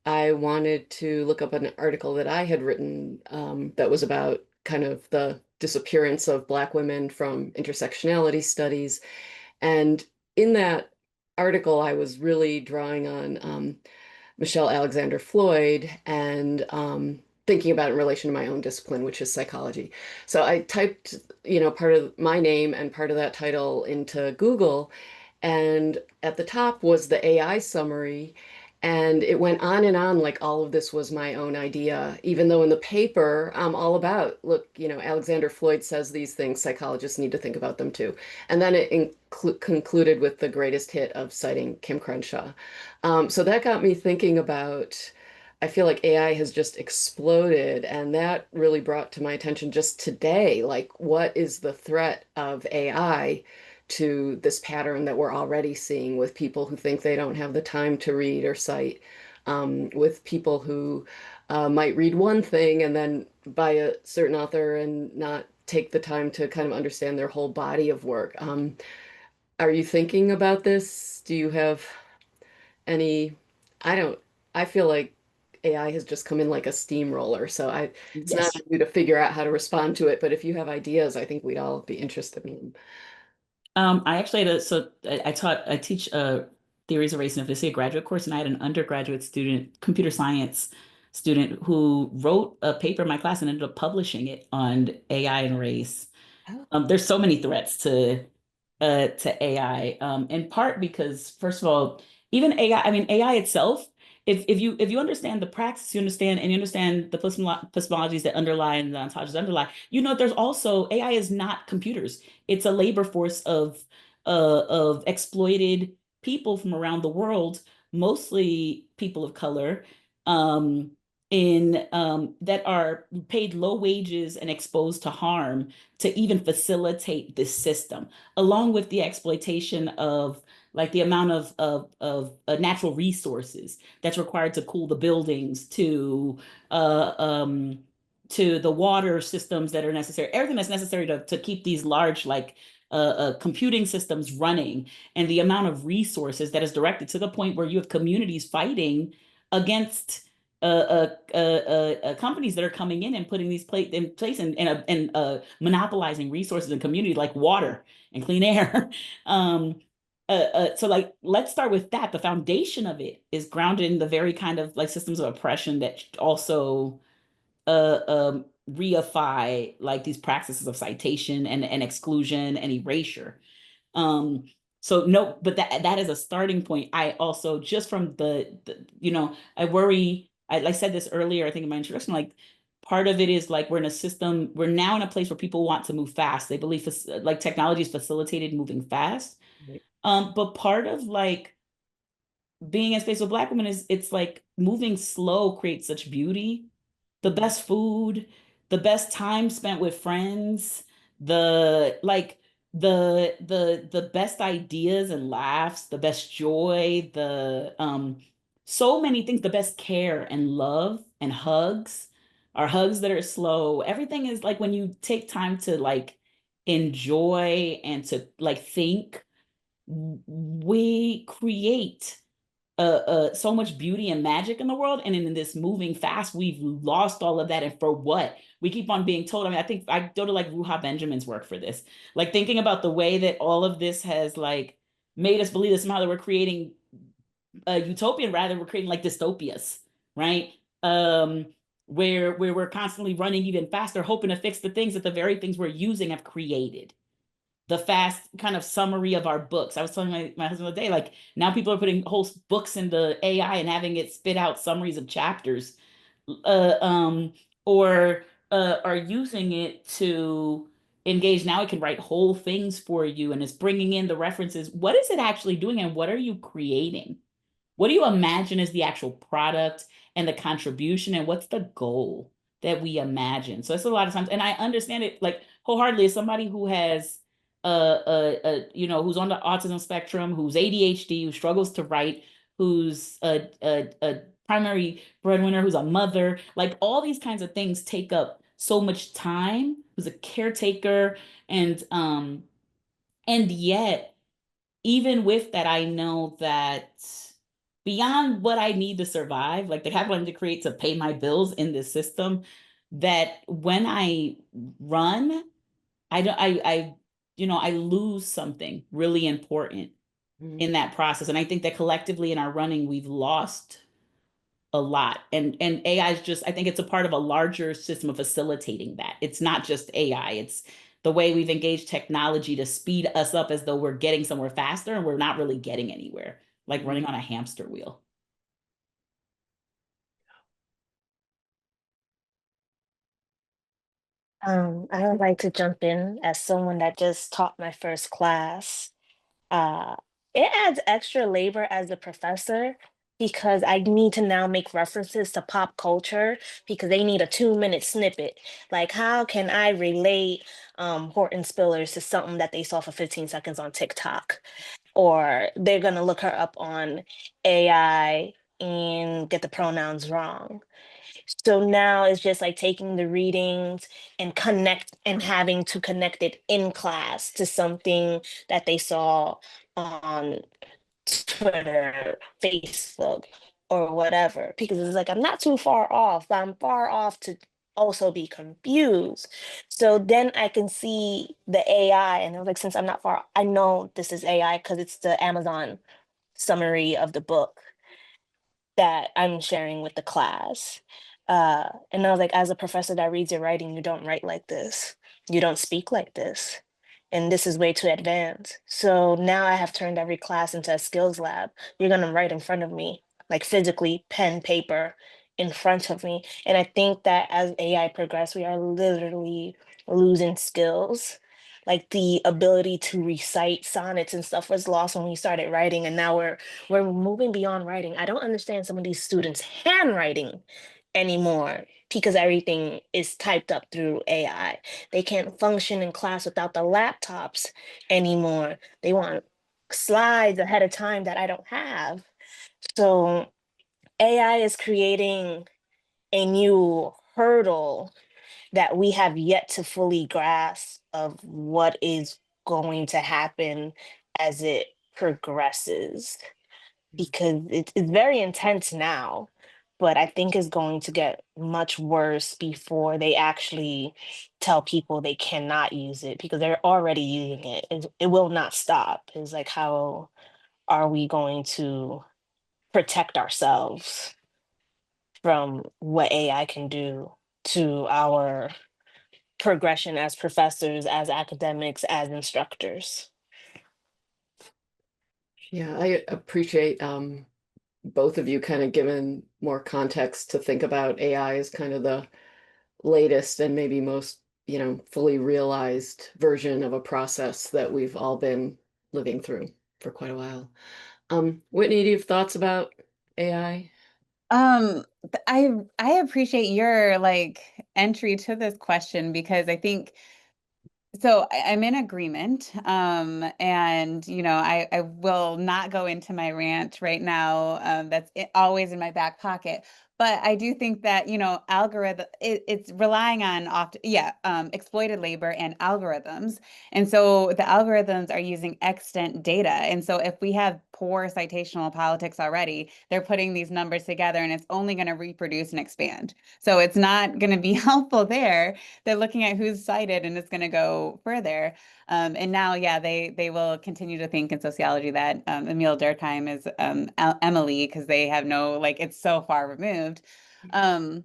I wanted to look up an article that I had written that was about kind of the disappearance of Black women from intersectionality studies. And in that article, I was really drawing on Michelle Alexander Floyd and thinking about it in relation to my own discipline, which is psychology. So I typed, part of my name and part of that title into Google, and at the top was the AI summary. And it went on and on like all of this was my own idea, even though in the paper I'm all about, look, Alexander Floyd says these things, psychologists need to think about them too. And then it concluded with the greatest hit of citing Kim Crenshaw. So that got me thinking about, I feel like AI has just exploded, and that really brought to my attention just today, like what is the threat of AI to this pattern that we're already seeing with people who think they don't have the time to read or cite, with people who might read one thing and then buy a certain author and not take the time to kind of understand their whole body of work. Are you thinking about this? Do you have any, I don't, I feel like AI has just come in like a steamroller. So it's not Yes. on you to figure out how to respond to it, but if you have ideas, I think we'd all be interested in them. I actually had I teach theories of race and ethnicity, a graduate course, and I had an undergraduate student, computer science student, who wrote a paper in my class and ended up publishing it on AI and race. Oh, There's so many threats to AI, in part because, first of all, even AI, I mean, AI itself, if you understand the praxis, you understand the epistemologies that underlie and the ontologies that underlie, there's also AI is not computers. It's a labor force of exploited people from around the world, mostly people of color, um, in that are paid low wages and exposed to harm to even facilitate this system, along with the exploitation of like the amount of natural resources that's required to cool the buildings, uh, um, to the water systems that are necessary, everything that's necessary to keep these large computing systems running, and the amount of resources that is directed to the point where you have communities fighting against companies that are coming in and putting these in place and monopolizing resources in community like water and clean air. So like, let's start with that. The foundation of it is grounded in the very kind of like systems of oppression that also reify like these practices of citation and exclusion and erasure. Um, so no, but that is a starting point. I also just from I worry. I said this earlier, I think in my introduction, like part of it is like we're now in a place where people want to move fast. They believe like technology is facilitated moving fast. right. But part of like being in space with Black women is it's like moving slow creates such beauty. The Mm. best food, the best time spent with friends, the like the best ideas and laughs, the best joy, the so many things, the best care and love and hugs, our hugs that are slow. Everything is like when you take time to like enjoy and to like think, we create so much beauty and magic in the world. And in this moving fast, we've lost all of that. And for what? We keep on being told. I mean, I think I go to like Ruha Benjamin's work for this, like thinking about the way that all of this has like made us believe that somehow that we're creating a utopian, rather we're creating like dystopias, right? Um, where we're constantly running even faster, hoping to fix the things that the very things we're using have created. The fast kind of summary of our books. I was telling my husband the other day, like now people are putting whole books into AI and having it spit out summaries of chapters, uh, um, or are using it to engage. Now it can write whole things for you and it's bringing in the references. What is it actually doing and what are you creating? What do you imagine is the actual product and the contribution, and what's the goal that we imagine? So it's a lot of times, and I understand it like wholeheartedly as somebody who has who's on the autism spectrum, who's ADHD, who struggles to write, who's a primary breadwinner, who's a mother, like all these kinds of things take up so much time, who's a caretaker, and yet even with that, I know that beyond what I need to survive, like the capital I need to create to pay my bills in this system, that when I run, I don't, I lose something really important Mhm. in that process. And I think that collectively in our running, we've lost a lot. And AI is just, I think it's a part of a larger system of facilitating that. It's not just AI, it's the way we've engaged technology to speed us up as though we're getting somewhere faster and we're not really getting anywhere, like running Mhm. on a hamster wheel. I would like to jump in as someone that just taught my first class. Uh, it adds extra labor as a professor because I need to now make references to pop culture because they need a 2-minute snippet. Like, how can I relate Horton Spillers to something that they saw for 15 seconds on TikTok? Or they're gonna look her up on AI and get the pronouns wrong. So now it's just like taking the readings and connect and having to connect it in class to something that they saw on Twitter, Facebook, or whatever. Because it's like I'm not too far off, but I'm far off to also be confused. So then I can see the AI, and I was like, since I'm not far, I know this is AI because it's the Amazon summary of the book that I'm sharing with the class. And I was like, as a professor that reads your writing, you don't write like this. You don't speak like this. And this is way too advanced. So now I have turned every class into a skills lab. You're going to write in front of me, like physically, pen, paper in front of me. And I think that as AI progress, we are literally losing skills. Like the ability to recite sonnets and stuff was lost when we started writing, and now we're moving beyond writing. I don't understand some of these students' handwriting anymore because everything is typed up through AI. They can't function in class without the laptops anymore. They want slides ahead of time that I don't have. So AI is creating a new hurdle that we have yet to fully grasp of what is going to happen as it progresses, because it's very intense now, but I think it's going to get much worse before they actually tell people they cannot use it because they're already using it. It will not stop. It's like, how are we going to protect ourselves from what AI can do to our progression as professors, as academics, as instructors? Yeah, I appreciate both of you kind of given more context to think about AI as kind of the latest and maybe most, fully realized version of a process that we've all been living through for quite a while. Whitney, do you have thoughts about AI? I appreciate your like entry to this question because I think so I'm in agreement. And I will not go into my rant right now. That's always in my back pocket. But I do think that, it's relying on often, yeah, exploited labor and algorithms. And so the algorithms are using extant data. And so if we have poor citational politics already, they're putting these numbers together and it's only going to reproduce and expand. So it's not going to be helpful there. They're looking at who's cited and it's going to go further. And now, yeah, they will continue to think in sociology that Emile Durkheim is Emily because they have no, like, it's so far removed. Um,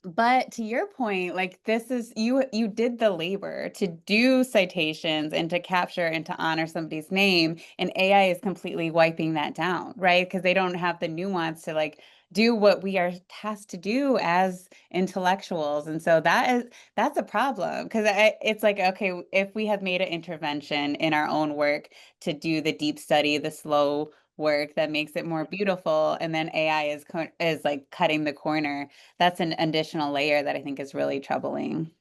but to your point, like this is you did the labor to do citations and to capture and to honor somebody's name, and AI is completely wiping that down, right? Because they don't have the nuance to like do what we are tasked to do as intellectuals. And so that's a problem because it's like, okay, if we have made an intervention in our own work to do the deep study, the slow work that makes it more beautiful, and then AI is like cutting the corner, that's an additional layer that I think is really troubling.